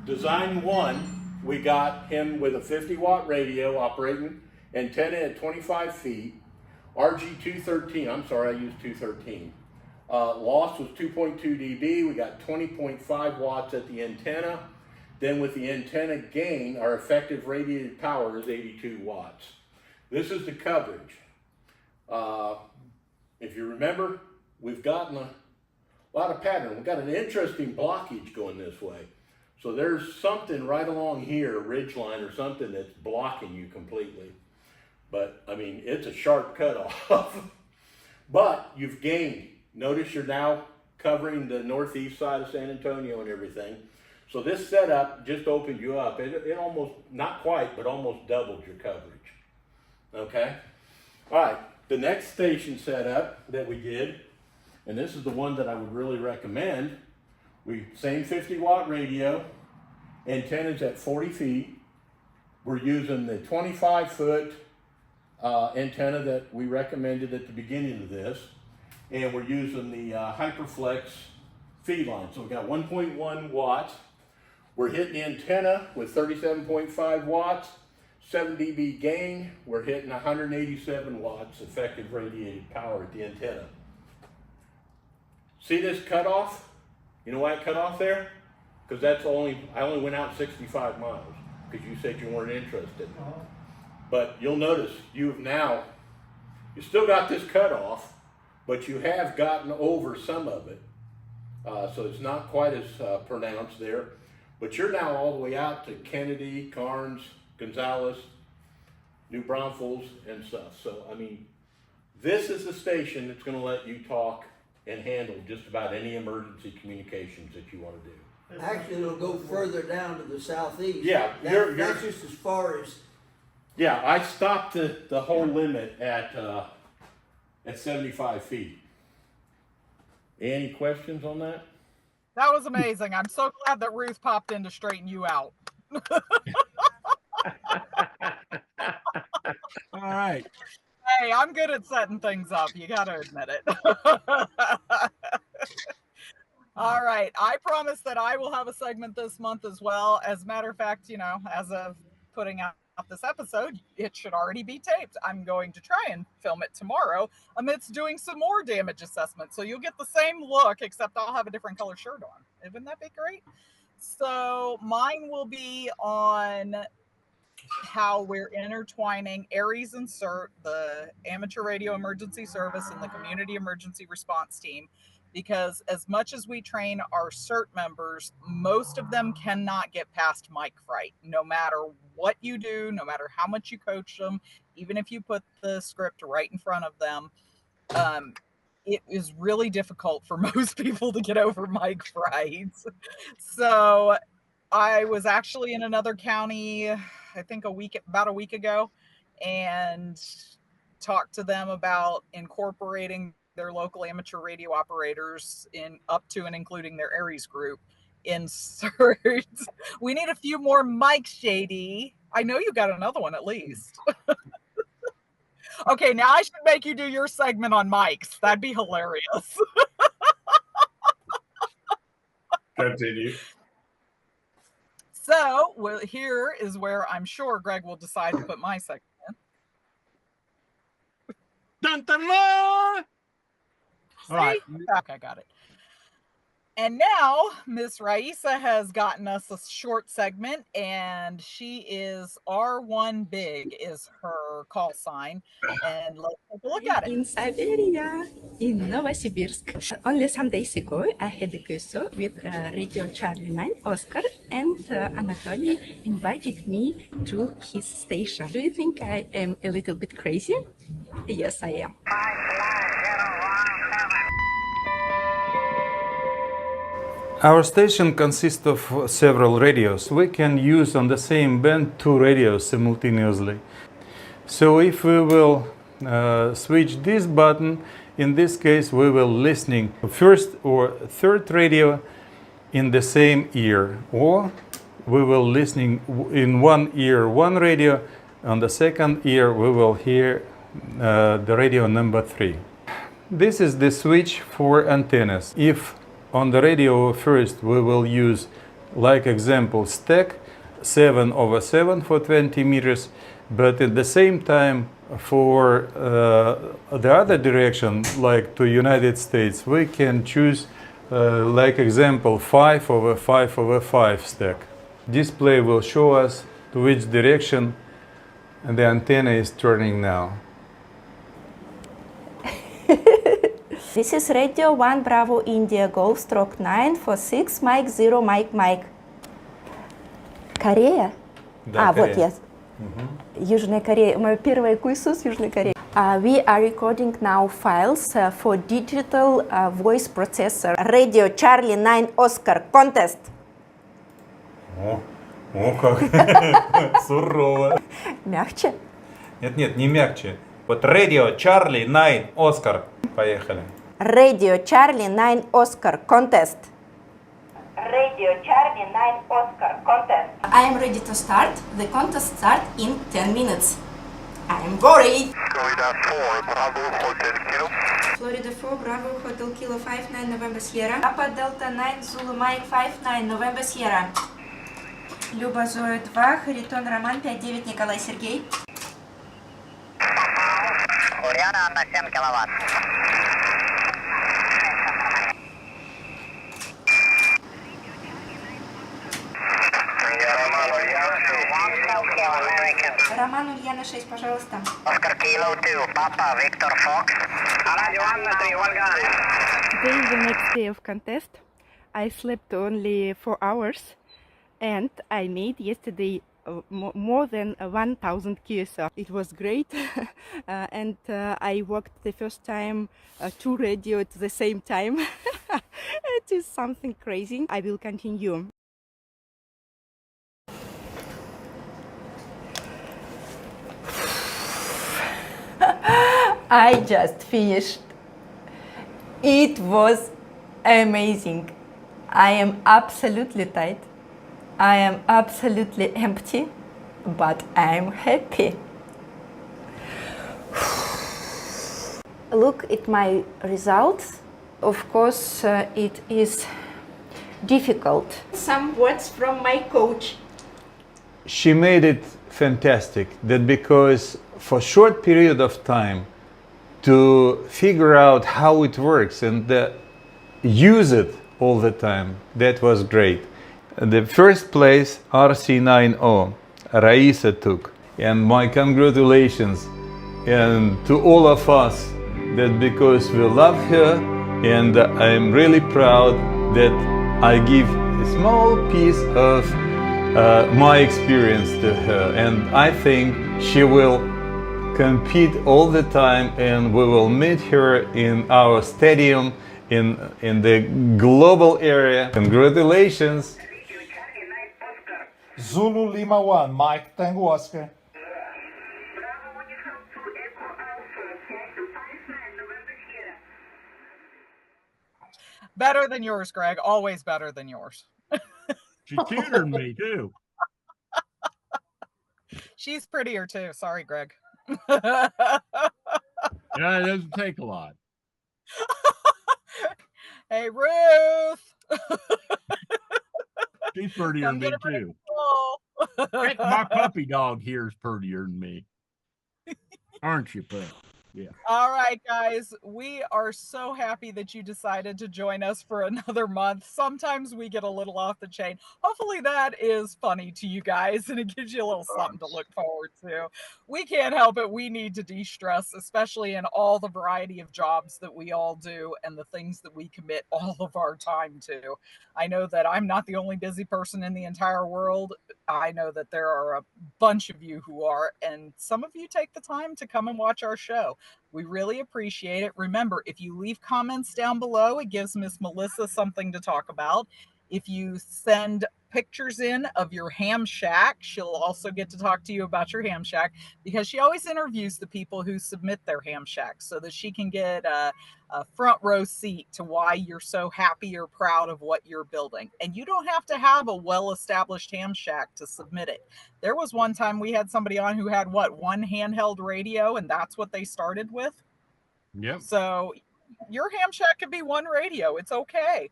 B: Design 1, we got him with a 50-watt radio operating antenna at 25 feet. RG213. I'm sorry, I used 213. Loss was 2.2 dB. We got 20.5 watts at the antenna. Then with the antenna gain, our effective radiated power is 82 watts. This is the coverage. If you remember, we've gotten a lot of pattern. We've got an interesting blockage going this way. So there's something right along here, ridge line or something, that's blocking you completely. But I mean, it's a sharp cutoff. But you've gained Notice you're now covering the northeast side of San Antonio and everything. So this setup just opened you up. It almost, not quite, but almost doubled your coverage. Okay? All right, the next station setup that we did, and this is the one that I would really recommend, same 50-watt radio, antennas at 40 feet. We're using the 25-foot antenna that we recommended at the beginning of this, and we're using the HyperFlex feed line. So we got 1.1 watts. We're hitting the antenna with 37.5 watts, 7 dB gain. We're hitting 187 watts effective radiated power at the antenna. See this cutoff? You know why it cut off there? Because I only went out 65 miles because you said you weren't interested. But you'll notice you still got this cutoff, but you have gotten over some of it. So it's not quite as pronounced there. But you're now all the way out to Kennedy, Carnes, Gonzales, New Braunfels, and stuff. So, I mean, this is the station that's going to let you talk and handle just about any emergency communications that you want to do.
F: Actually, it'll go further down to the southeast.
B: Yeah,
F: That's just as far as.
B: Yeah, I stopped the whole limit at 75 feet. Any questions on that?
A: That was amazing. I'm so glad that Ruth popped in to straighten you out.
B: All right.
A: Hey, I'm good at setting things up. You got to admit it. All right. I promise that I will have a segment this month as well. As a matter of fact, as of putting out this episode, it should already be taped. I'm going to try and film it tomorrow amidst doing some more damage assessment. So you'll get the same look, except I'll have a different color shirt on. Wouldn't that be great? So mine will be on how we're intertwining ARRL and CERT, the Amateur Radio Emergency Service, and the Community Emergency Response Team, because as much as we train our CERT members, most of them cannot get past mic fright, no matter what you do, no matter how much you coach them, even if you put the script right in front of them. It is really difficult for most people to get over mic fright. So I was actually in another county, I think about a week ago, and talked to them about incorporating their local amateur radio operators up to and including their ARRL group in CERT. We need a few more mics, JD. I know you got another one at least. Okay, now I should make you do your segment on mics. That'd be hilarious.
C: Continue.
A: So here is where I'm sure Greg will decide to put my segment in.
B: Dun, dun, dun.
A: See? Right. Okay, got it. And now Miss Raisa has gotten us a short segment, and she is R1BIG is her call sign. And let's take a look at it.
I: In Siberia, in Novosibirsk. Only some days ago, I had a QSO with Radio Charlie 9 Oscar, and Anatoly invited me to his station. Do you think I am a little bit crazy? Yes, I am.
J: Our station consists of several radios. We can use on the same band 2 radios simultaneously. So if we will switch this button, in this case we will listening first or third radio in the same ear, or we will listening in one ear one radio, on the second ear we will hear the radio number 3. This is the switch for antennas. If on the radio first we will use, like example, stack 7/7 for 20 meters, but at the same time for the other direction, like to United States, we can choose like example 5/5/5 stack. Display will show us to which direction the antenna is turning now.
I: This is Radio 1 Bravo India Golf Stroke 9 for 6 Mike 0 Mike Mike. Корея?
J: Да,
I: вот
J: Корея.
I: я. Южная Корея. Мое первое куйсу с Южной Кореи. We are recording now files for digital voice processor Radio Charlie 9 Oscar contest.
J: О как сурово.
I: Мягче.
J: Нет, не мягче. Вот Radio Charlie 9 Oscar. Поехали.
I: Radio Charlie 9 Oscar contest. Radio Charlie 9 Oscar contest. I am ready to start. The contest starts in 10 minutes. I am worried.
K: Florida 4, Bravo Hotel Kilo.
I: Florida 4, Bravo Hotel Kilo 59 November Sierra. Papa Delta 9 Zulu Mike 59 November Sierra. Люба Зоя 2, Харитон Роман 59 Николай Сергей.
K: Ульяна на 7 киловатт.
I: Роман Ульяна 6, пожалуйста.
K: Oscar Kilo 2, Papa Victor Fox. Joanna 3, Volga.
I: Today is the next day of contest. I slept only 4 hours and I made yesterday more than 1000 QSO. It was great and I worked the first time 2 radio at the same time. It is something crazy. I will continue. I just finished. It was amazing. I am absolutely tired. I am absolutely empty, but I am happy. Look at my results. Of course, it is difficult. Some words from my coach.
J: She made it fantastic. That because for a short period of time to figure out how it works and use it all the time, that was great. The first place RC90 Raisa took, and my congratulations and to all of us, that because we love her, and I'm really proud that I give a small piece of my experience to her, and I think she will compete all the time, and we will meet her in our stadium in the global area. Congratulations.
L: Zulu Lima 1, Mike Tango Oscar.
A: Better than yours, Greg. Always better than yours.
B: She tutored me too.
A: She's prettier too. Sorry, Greg.
B: Yeah, it doesn't take a lot.
A: Hey, Ruth.
B: She's prettier than me too. My puppy dog here is prettier than me. Aren't you, pup? Yeah.
A: All right, guys, we are so happy that you decided to join us for another month. Sometimes we get a little off the chain. Hopefully that is funny to you guys and it gives you a little something to look forward to. We can't help it. We need to de-stress, especially in all the variety of jobs that we all do and the things that we commit all of our time to. I know that I'm not the only busy person in the entire world. I know that there are a bunch of you who are, and some of you take the time to come and watch our show. We really appreciate it. Remember, if you leave comments down below, it gives Miss MLisa something to talk about. If you send pictures in of your ham shack, she'll also get to talk to you about your ham shack, because she always interviews the people who submit their ham shacks so that she can get a front row seat to why you're so happy or proud of what you're building. And you don't have to have a well-established ham shack to submit it. There was one time we had somebody on who had one handheld radio, and that's what they started with.
B: Yep.
A: So your ham shack could be one radio. It's okay.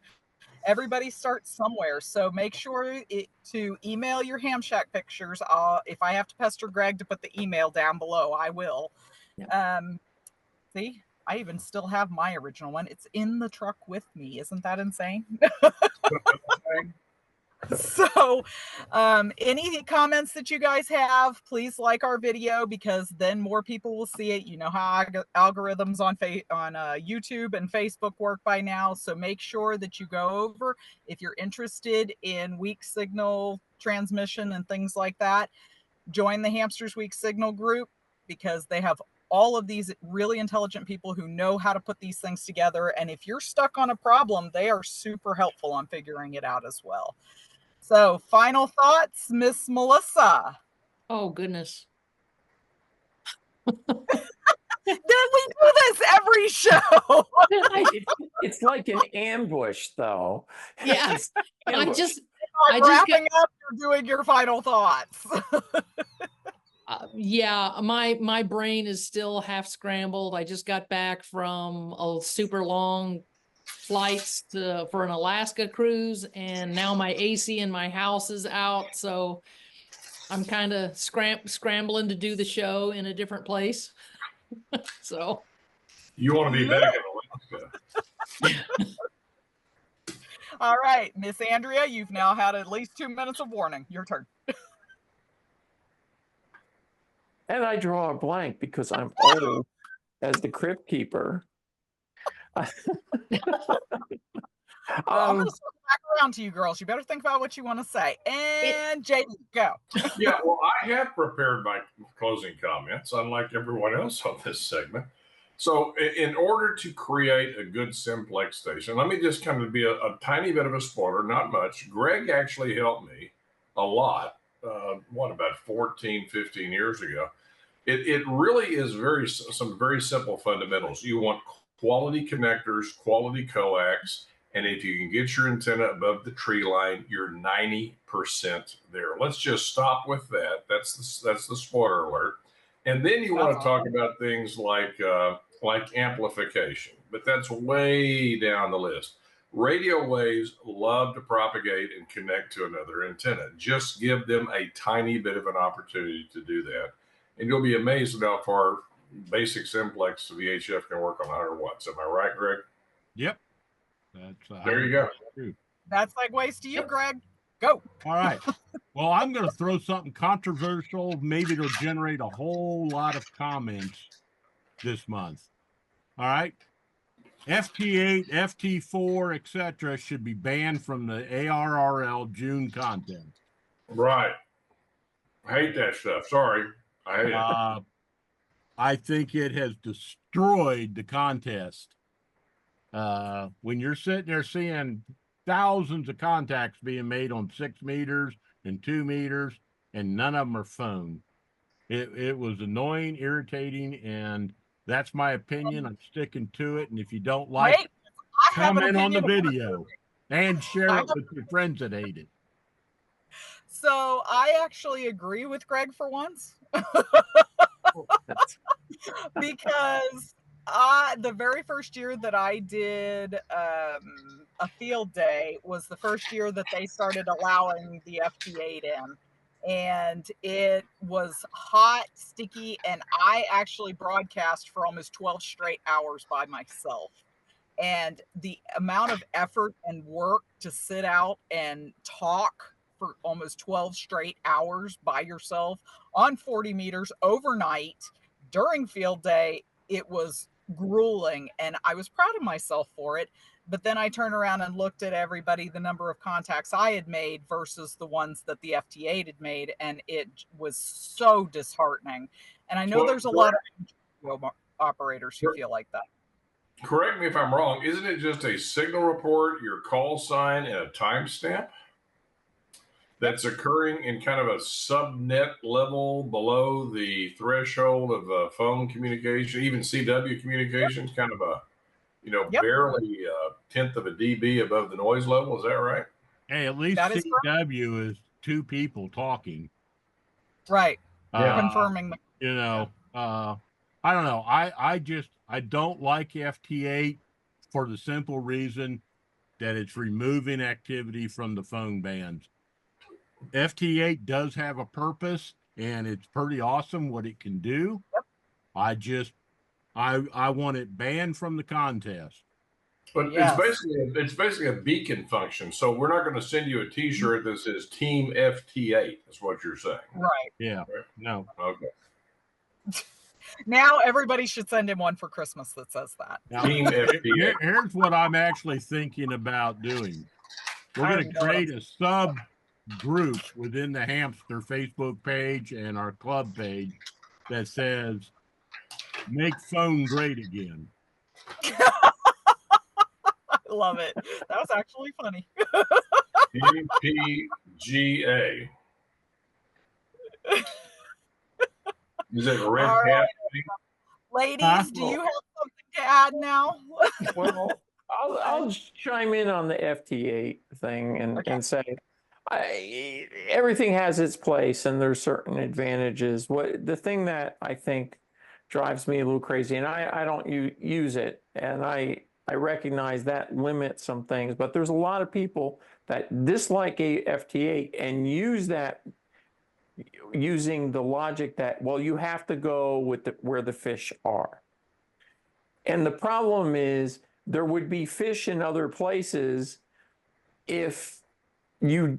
A: Everybody starts somewhere. So make sure to email your ham shack pictures. If I have to pester Greg to put the email down below, I will. Yep. See, I even still have my original one. It's in the truck with me. Isn't that insane? So any comments that you guys have, please like our video, because then more people will see it. You know how algorithms on YouTube and Facebook work by now. So make sure that you go over, if you're interested in weak signal transmission and things like that, join the Hamsters Weak Signal group, because they have all of these really intelligent people who know how to put these things together. And if you're stuck on a problem, they are super helpful on figuring it out as well. So final thoughts, Miss MLisa.
D: Oh, goodness.
A: We do this every show.
E: It's like an ambush, though.
D: Yes. I just
A: wrapping up, you're doing your final thoughts.
D: Yeah, my brain is still half scrambled. I just got back from a super long flights for an Alaska cruise, and now my AC in my house is out, so I'm kind of scrambling to do the show in a different place. So
C: you want to be back in Alaska.
A: All right, Miss Andrea, you've now had at least 2 minutes of warning. Your turn.
E: And I draw a blank because I'm old as the crypt keeper.
A: I'm going to circle back around to you girls. You better think about what you want to say. And JD, go.
C: Yeah, well, I have prepared my closing comments, unlike everyone else on this segment. So in order to create a good simplex station, let me just kind of be a tiny bit of a spoiler, not much. Greg actually helped me a lot, about 14, 15 years ago. It really is some very simple fundamentals. You want quality connectors, quality coax, and if you can get your antenna above the tree line, you're 90% there. Let's just stop with that. That's the spoiler alert. And then you want to talk about things like amplification, but that's way down the list. Radio waves love to propagate and connect to another antenna. Just give them a tiny bit of an opportunity to do that. And you'll be amazed at how far basic simplex VHF can work on 100 watts. Am I right, Greg?
B: Yep.
C: There you go.
A: That segues to you, Greg. Go.
B: All right. Well, I'm going to throw something controversial. Maybe it'll generate a whole lot of comments this month. All right. FT8, FT4, etc. should be banned from the ARRL June content.
C: Right. I hate that stuff. Sorry. I hate it.
B: I think it has destroyed the contest. When you're sitting there seeing thousands of contacts being made on 6 meters and 2 meters, and none of them are phone. It was annoying, irritating, and that's my opinion. I'm sticking to it. And if you don't like it, comment on the video and share it with your friends that hate it.
A: So I actually agree with Greg for once. Because the very first year that I did a field day was the first year that they started allowing the FT8 in. And it was hot, sticky, and I actually broadcast for almost 12 straight hours by myself. And the amount of effort and work to sit out and talk for almost 12 straight hours by yourself on 40 meters overnight during field day, it was grueling, and I was proud of myself for it. But then I turned around and looked at everybody, the number of contacts I had made versus the ones that the FT8 had made, and it was so disheartening. And I know there's a lot of operators who feel like that.
C: Correct me if I'm wrong. Isn't it just a signal report, your call sign, and a timestamp that's occurring in kind of a subnet level below the threshold of phone communication, even CW communications, kind of a, barely a tenth of a dB above the noise level. Is that right?
B: Hey, at least CW is 2 people talking.
A: Right. Confirming.
B: I don't know. I don't like FT8 for the simple reason that it's removing activity from the phone bands. FT8 does have a purpose, and it's pretty awesome what it can do. Yep. I want it banned from the contest.
C: But it's basically a beacon function. So we're not going to send you a T-shirt that says Team FT8. That's what you're saying,
A: right?
B: Yeah. Right. No.
C: Okay.
A: Now everybody should send him one for Christmas that says that.
B: Now, here's what I'm actually thinking about doing. We're going to create a sub-group within the Hamster Facebook page and our club page that says Make phone great again.
A: I love it. That was actually funny.
C: MPGA. Is it a red
A: All
C: hat?
A: right. Ladies, do you have something to add now?
E: Well, I'll chime in on the FT8 thing and say everything has its place and there's certain advantages. The thing that I think drives me a little crazy, and I don't use it, and I recognize that limits some things, but there's a lot of people that dislike a FT8 and use that using the logic that, well, you have to go with where the fish are. And the problem is there would be fish in other places if the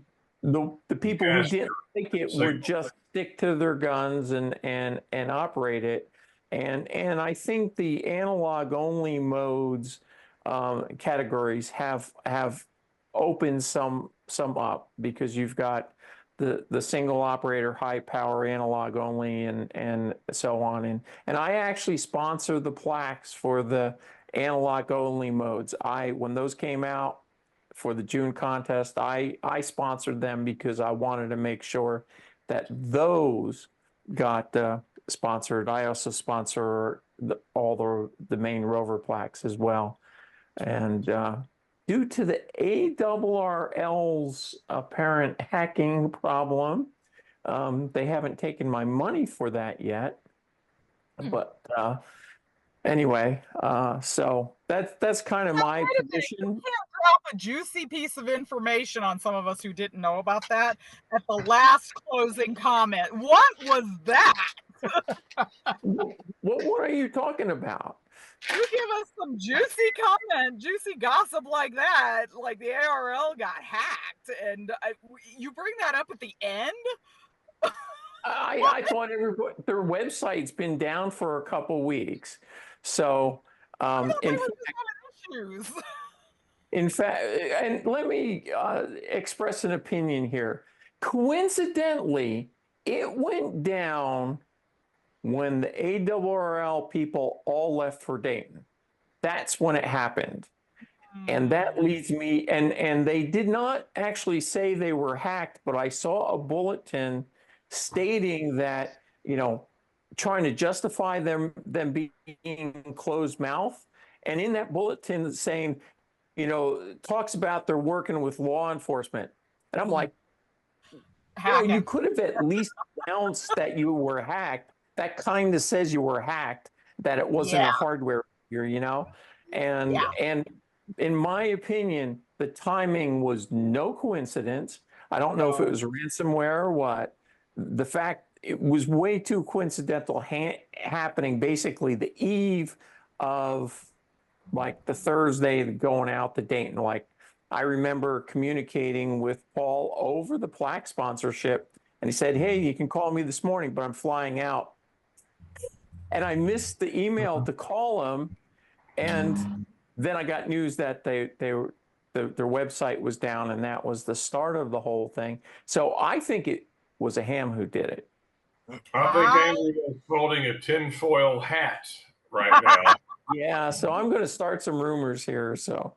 E: people who didn't like it would just stick to their guns and operate it. And I think the analog only modes categories have opened some up, because you've got the single operator, high power analog only, and so on. And I actually sponsor the plaques for the analog only modes. When those came out for the June contest, I sponsored them because I wanted to make sure that those got sponsored. I also sponsor all the main rover plaques as well. And due to the ARRL's apparent hacking problem, they haven't taken my money for that yet. But anyway, so that's kind of my position.
A: You can't drop a juicy piece of information on some of us who didn't know about that at the last closing comment. What was that?
E: What are you talking about?
A: You give us some juicy comment, juicy gossip like that, like the ARRL got hacked, and you bring that up at the end?
E: I thought their website's been down for a couple weeks. So in fact, and let me express an opinion here. Coincidentally, it went down when the ARRL people all left for Dayton. That's when it happened. And that leads me, and they did not actually say they were hacked, but I saw a bulletin stating that, trying to justify them being closed mouth. And in that bulletin saying, talks about they're working with law enforcement. And I'm like, you could have at least announced that you were hacked. That kind of says you were hacked, that it wasn't a hardware failure, and in my opinion, the timing was no coincidence. I don't know if it was ransomware or what. The fact it was way too coincidental happening basically the eve of like the Thursday going out to Dayton. Like, I remember communicating with Paul over the plaque sponsorship, and he said, hey, you can call me this morning, but I'm flying out. And I missed the email to call him. And then I got news that their website was down, and that was the start of the whole thing. So I think it was a ham who did it.
C: I think Andrea is holding a tinfoil hat right now.
E: Yeah, so I'm going to start some rumors here. So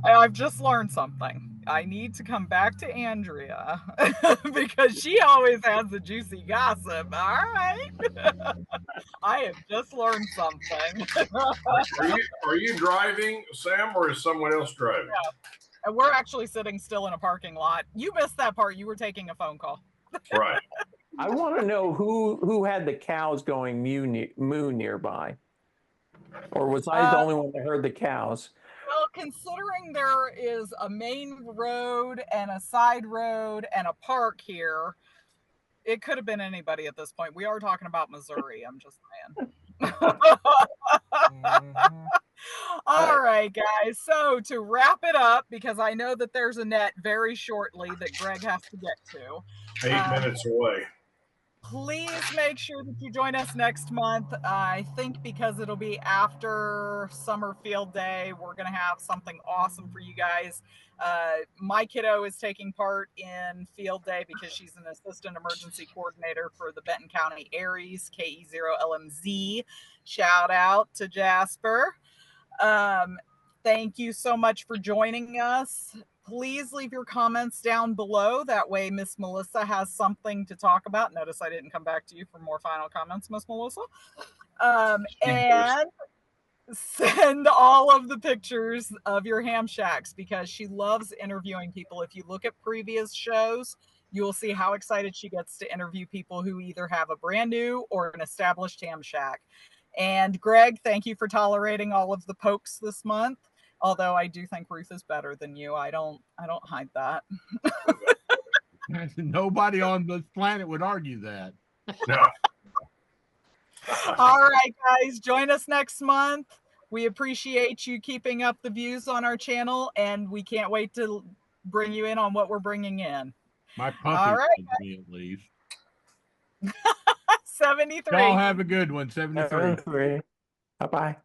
A: I've just learned something. I need to come back to Andrea because she always has the juicy gossip. All right, I have just learned something.
C: Are you driving, Sam, or is someone else driving?
A: Yeah. And we're actually sitting still in a parking lot. You missed that part. You were taking a phone call.
C: Right.
E: I want to know who had the cows going moo nearby. Or was I the only one that heard the cows?
A: Well, considering there is a main road and a side road and a park here, it could have been anybody at this point. We are talking about Missouri. I'm just saying. All right, guys. So to wrap it up, because I know that there's a net very shortly that Greg has to get to.
C: 8 minutes away.
A: Please make sure that you join us next month. I think because it'll be after summer field day, we're going to have something awesome for you guys. My kiddo is taking part in field day because she's an assistant emergency coordinator for the Benton County ARRL KE0LMZ. Shout out to Jasper. Thank you so much for joining us. Please leave your comments down below. That way Miss MLisa has something to talk about. Notice I didn't come back to you for more final comments, Miss MLisa. And send all of the pictures of your ham shacks because she loves interviewing people. If you look at previous shows, you will see how excited she gets to interview people who either have a brand new or an established ham shack. And Greg, thank you for tolerating all of the pokes this month. Although I do think Ruth is better than you. I don't hide that.
B: Nobody on this planet would argue that.
C: No.
A: All right, guys, join us next month. We appreciate you keeping up the views on our channel, and we can't wait to bring you in on what we're bringing in.
B: My puppy
A: all right,
B: me at least.
A: 73.
B: Y'all have a good one. 73.
E: Bye-bye.